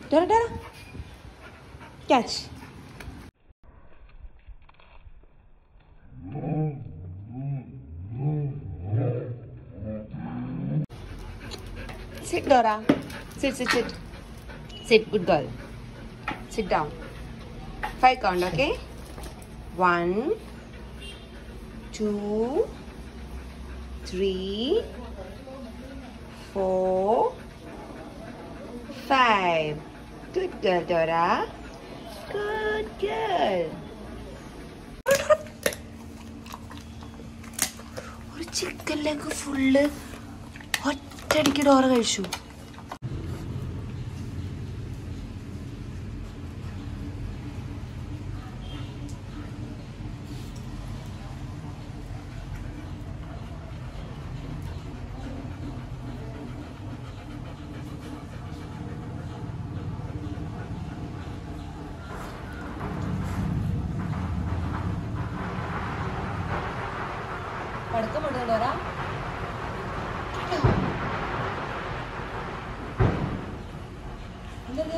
Dora. Catch. Sit, Dora. Sit. Sit, good girl. Sit down. 5 count, okay? 1, 2, 3, 4, 5. Good girl, Dora. Good girl. ഒരു chicken leg full ഒറ്റയടിക്ക് Dora കഴിച്ചു. പടക്കമുണ്ടോ Dora? എന്താ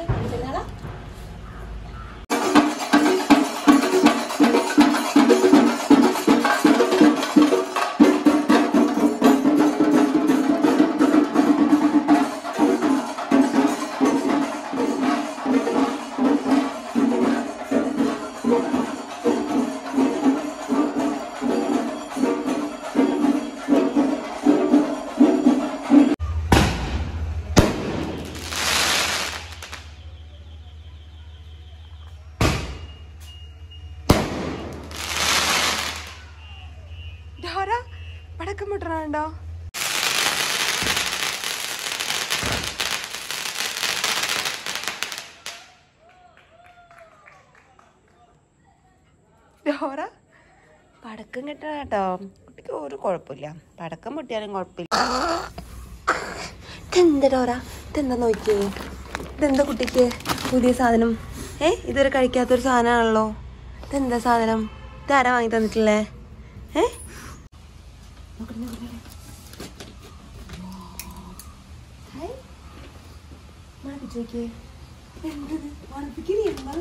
Dora പടക്കം പൊട്ടണുണ്ടോ? Dora പടക്കം കിട്ടണം കേട്ടോ. കുട്ടിക്ക് ഒരു കുഴപ്പമില്ല, പടക്കം പൊട്ടിയാലും കുഴപ്പമില്ല. ഇതെന്താ ഡോറ? ഇതെന്താ നോക്കിയേ? ഇതെന്താ കുട്ടിക്ക് പുതിയ സാധനം? ഇതുവരെ കഴിക്കാത്തൊരു സാധനമാണല്ലോ. ഇതെന്താ സാധനം? ഇതാരാ വാങ്ങി തന്നിട്ടില്ലേ?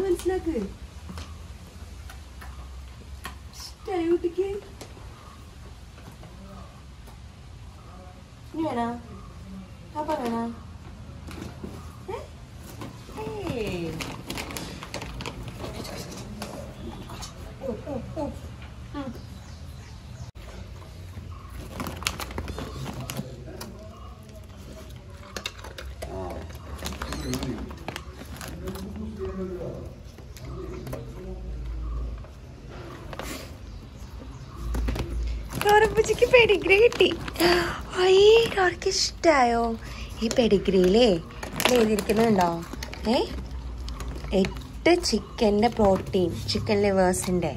മനസ്സിലാക്ക് കുട്ടിക്ക്. ഇനി വേണ പാപ്പ വേണ? ഡോറപ്പൂച്ചിക്ക് പെഡിഗ്രി കിട്ടി. ഡോറയ്ക്ക് ഇഷ്ടായോ? ഈ പെഡിഗ്രിയിലേ എഴുതിയിരിക്കുന്നുണ്ടോ? 8 ചിക്കൻ്റെ പ്രോട്ടീൻ, ചിക്കൻ ലിവേഴ്സിൻ്റെ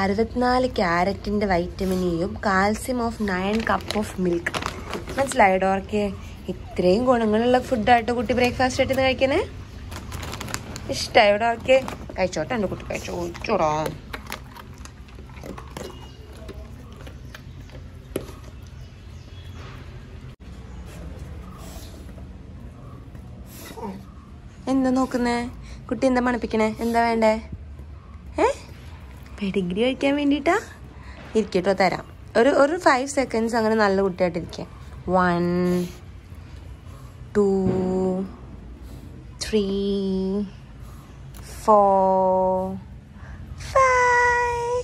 64 ക്യാരറ്റിൻ്റെ വൈറ്റമിൻ ഇയും calcium of 9 cup of milk. മനസ്സിലായോ ഡോറയ്ക്ക്? ഇത്രയും ഗുണങ്ങളുള്ള ഫുഡായിട്ടോ കുട്ടി ബ്രേക്ക്ഫാസ്റ്റ് ആയിട്ട് കഴിക്കണേ. ഇഷ്ടമായോ ഡോറയ്ക്ക്? കഴിച്ചോട്ടെ എൻ്റെ കുട്ടി, കഴിച്ചോടോ. എന്താ നോക്കുന്നേ കുട്ടി? എന്താ മണപ്പിക്കണേ? എന്താ വേണ്ടേ? പെഡിഗ്രി കഴിക്കാൻ വേണ്ടിയിട്ടാ? ഇരിക്കട്ടോ, തരാം. ഒരു 5 സെക്കൻഡ്സ് അങ്ങനെ നല്ല കുട്ടിയായിട്ടിരിക്കാം. 1, 2, 3, 4, 5.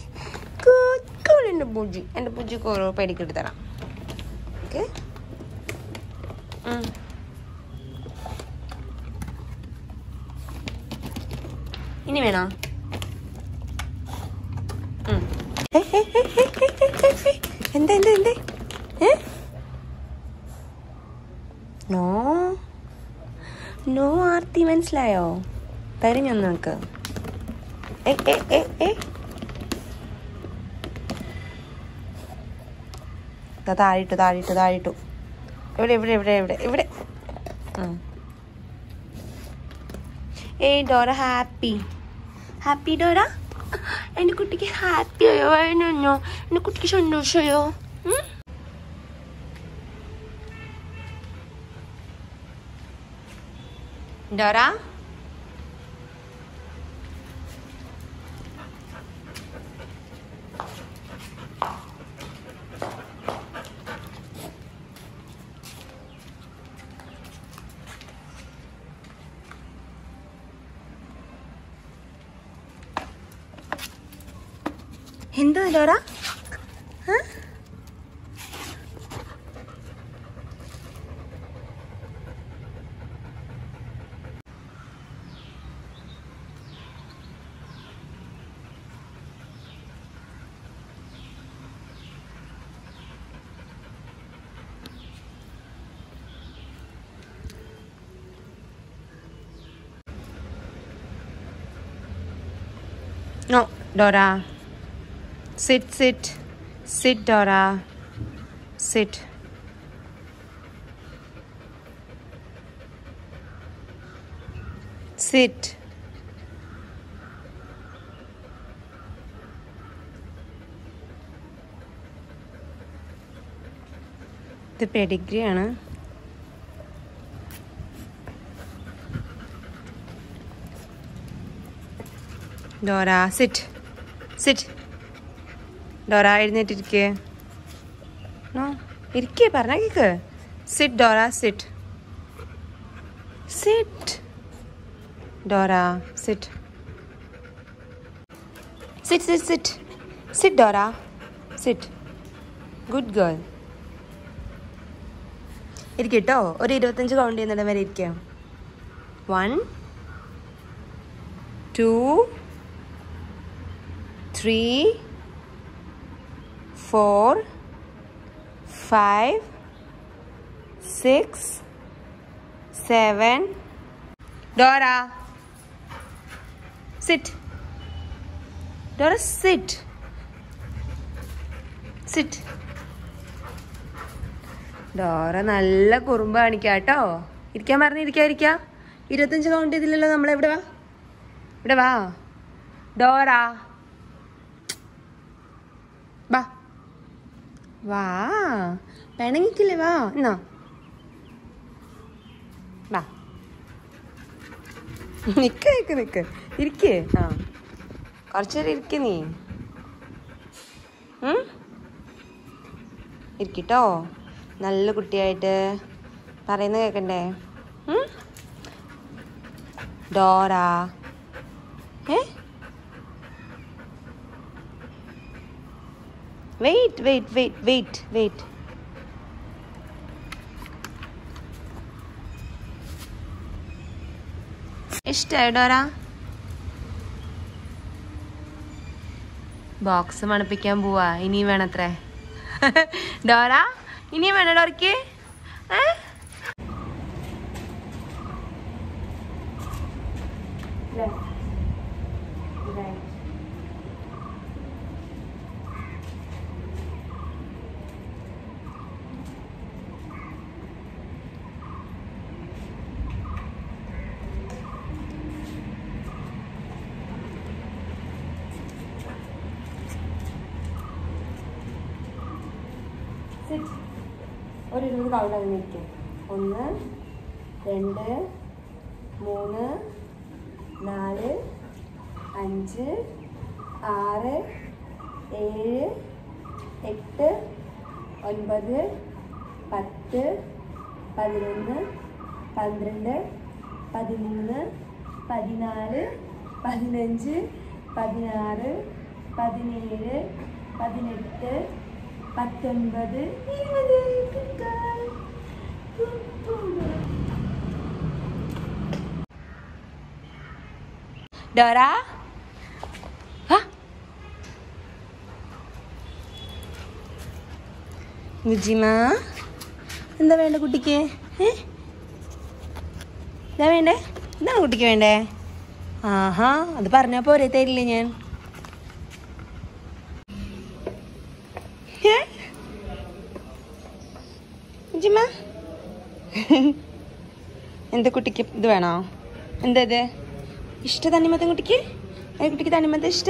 ഗുഡ്. എൻ്റെ പൂജിക്ക് ഓരോ പെഡിഗ്രി ഇട്ട് തരാം. ഓക്കെ. ഇനി വേണോ? എന്താ നോ ആർത്തി, മനസ്സിലായോ? തരിഞ്ഞൊന്ന് നമുക്ക്. താഴിട്ടു. ഇവിടെ. Dora happy Dora? എൻ്റെ കുട്ടിക്ക് ഹാപ്പി ആയോ? എൻ്റെ കുട്ടിക്ക് സന്തോഷമായോ? ഡോറ എന്തോ Dora No, Dora. Sit, sit. Sit, Dora. Sit. Sit. ഇത് പെഡിഗ്രി ആണ്. Dora sit sit. ഡോറ എഴുന്നേറ്റിരിക്കേ. നോ ഇരിക്കേ, പറഞ്ഞ കേക്ക്. Sit Dora sit. Sit Dora sit. Sit sit sit. Sit Dora sit. Good girl. ഇരിക്കട്ടോ, ഒരു 25 കൗണ്ട് ചെയ്യുന്നിടം വരെ ഇരിക്കാം. 1 2 3 4 5 6 7. Dora sit. Dora sit. Sit. Dora നല്ല കുറുമ്പ് കാണിക്കാട്ടോ. ഇരിക്കാൻ പറഞ്ഞ് ഇരിക്കാം. 25 കൗണ്ട് ചെയ്തില്ലല്ലോ നമ്മൾ. എവിടെ വാ, ഇവിടെ വാ ഡോറ. വാ വാ, പിണങ്ങിക്കില്ലേ? വാ എന്നാ വാ. നിക്ക് ഇരിക്കേ. ആ കുറച്ചേരം ഇരിക്ക നീ. ഇരിക്കട്ടോ, നല്ല കുട്ടിയായിട്ട് പറയുന്ന കേക്കണ്ടേ. Dora wait. ഇഷ്ടായോ ഡോറ? ബോക്സ് മണപ്പിക്കാൻ പോവാ. ഇനിയും വേണത്രേ ഡോറ, ഇനിയും വേണോ ഡോറയ്ക്ക്? ഒരു 20 കൗണ്ട് അങ്ങനെ ഇരിക്കും. 1 2 3 4 5 6 7 8 9 10 11 12 13 14 15 16 17 18 19 20. ഡോറ മുജിമ, എന്താ വേണ്ട കുട്ടിക്ക്? എന്താ വേണ്ടേ? എന്താണ് കുട്ടിക്ക് വേണ്ടേ? ആഹാ, അത് പറഞ്ഞാൽ പോരെ, തരില്ലേ ഞാൻ. മുജിമ, എന്താ കുട്ടിക്ക് ഇത് വേണോ? എന്താ ഇത് ഇഷ്ട? തണ്ണിമത്തൻ കുട്ടിക്ക്? കുട്ടിക്ക് തണ്ണിമത്തൻ ഇഷ്ട?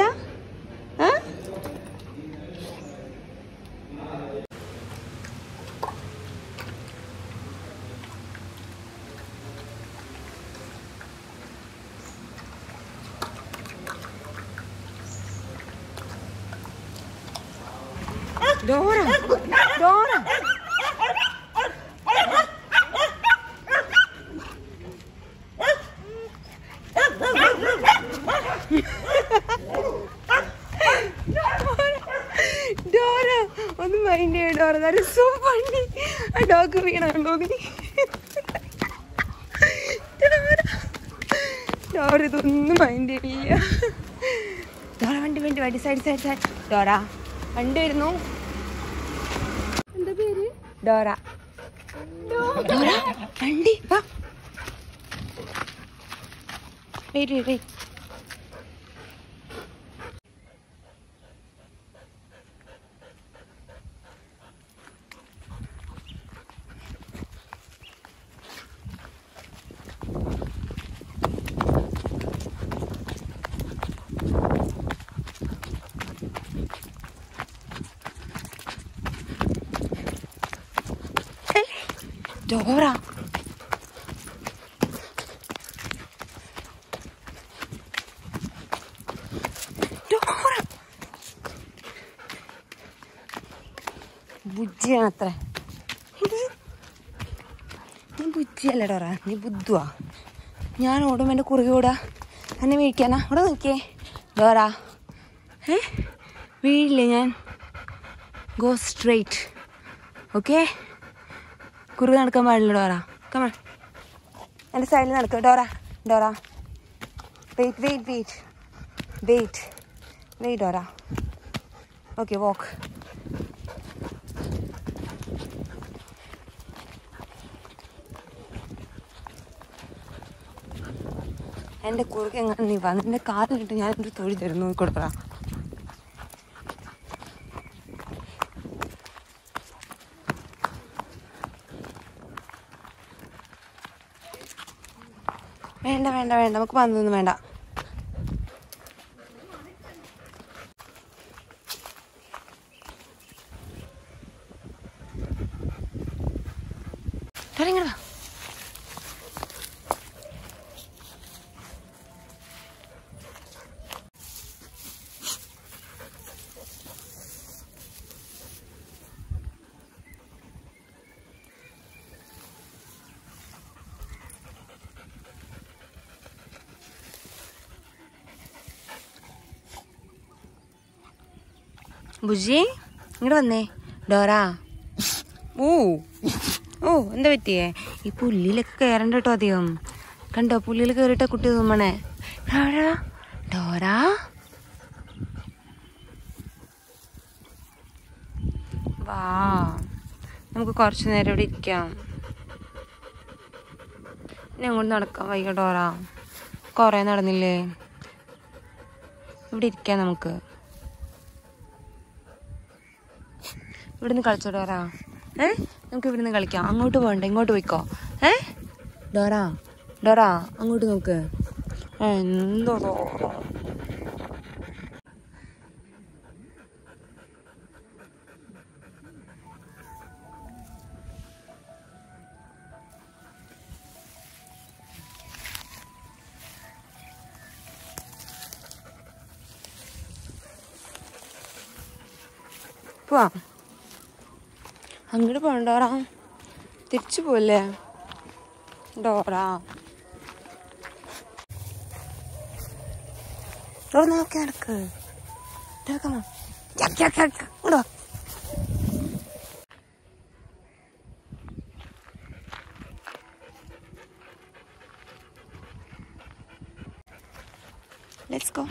ഡോറ ഡോറ ഡോറ ഒന്ന് മൈൻഡ് ചെയ്യ Dora. That is so funny. ആ ഡോഗ് വീണോ നീ? ഡോറ ഇതൊന്നും മൈൻഡ് ചെയ്യില്ല. ഡോറ വണ്ടി വണ്ടി വണ്ടി സൈഡ് സൈഡ് സൈഡ്. ഡോറ വണ്ടി വരുന്നു. എന്താ പേര്? ഡോറ. ഡോറ വണ്ടി വാ. Wait wait wait. Dora Dora ബുജ്ജിയാണത്ര. നീ ബുജ്ജിയല്ല ഡോറ, നീ ബുദ്ധുവാ. ഞാൻ ഓടും എൻ്റെ കുറുകെ ഓടാ. എന്നെ വീഴിക്കാനാ? ഇവിടെ നോക്കിയേ ഡോറ. വീഴില്ലേ ഞാൻ. Go straight. ഓക്കെ, കുറുകെ നടക്കാൻ പാടില്ല ഡോറ. കമാൺ, എൻ്റെ സൈഡിൽ നടക്കുക Dora. Dora wait wait wait wait wait Dora. Okay, walk. എൻ്റെ കുറുകെ എങ്ങനെ നീ വന്ന് എൻ്റെ കാലിലിട്ട് ഞാൻ എൻ്റെ തൊഴിൽ തരുന്നു കൊടുക്കറ. വേണ്ട വേണ്ട വേണ്ട, നമുക്ക് പന്തൊന്നും വേണ്ട. ഇങ്ങടാ. ബുജി ഇങ്ങോട്ട് വന്നേ ഡോറ. ഓ ഓ, എന്താ പറ്റിയേ? ഈ പുല്ലിലൊക്കെ കയറണ്ട കേട്ടോ അധികം. കണ്ടോ, പുല്ലിൽ കയറിയിട്ട കുട്ടി തുമ്മണേ. ഡോറ ഡോറ വാ, നമുക്ക് കുറച്ച് നേരം ഇവിടെ ഇരിക്കാം. ഇനി അങ്ങോട്ട് നടക്കാം വൈകി ഡോറ. കുറേ നടന്നില്ലേ, ഇവിടെ ഇരിക്കാം നമുക്ക്. ഇവിടുന്ന് കളിച്ചോ ഡോറ. നമുക്ക് ഇവിടുന്ന് കളിക്കാം. അങ്ങോട്ട് പോകണ്ട, ഇങ്ങോട്ട് പോയിക്കോ. ഡോറ ഡോറ അങ്ങോട്ട് നോക്ക്. എന്തോ പോവാം. അങ്ങോട്ട് പോകണ്ട ഡോറ, തിരിച്ചു പോലേ ഡോറ. ഡോറ നോക്കി നടക്ക്. Let's go.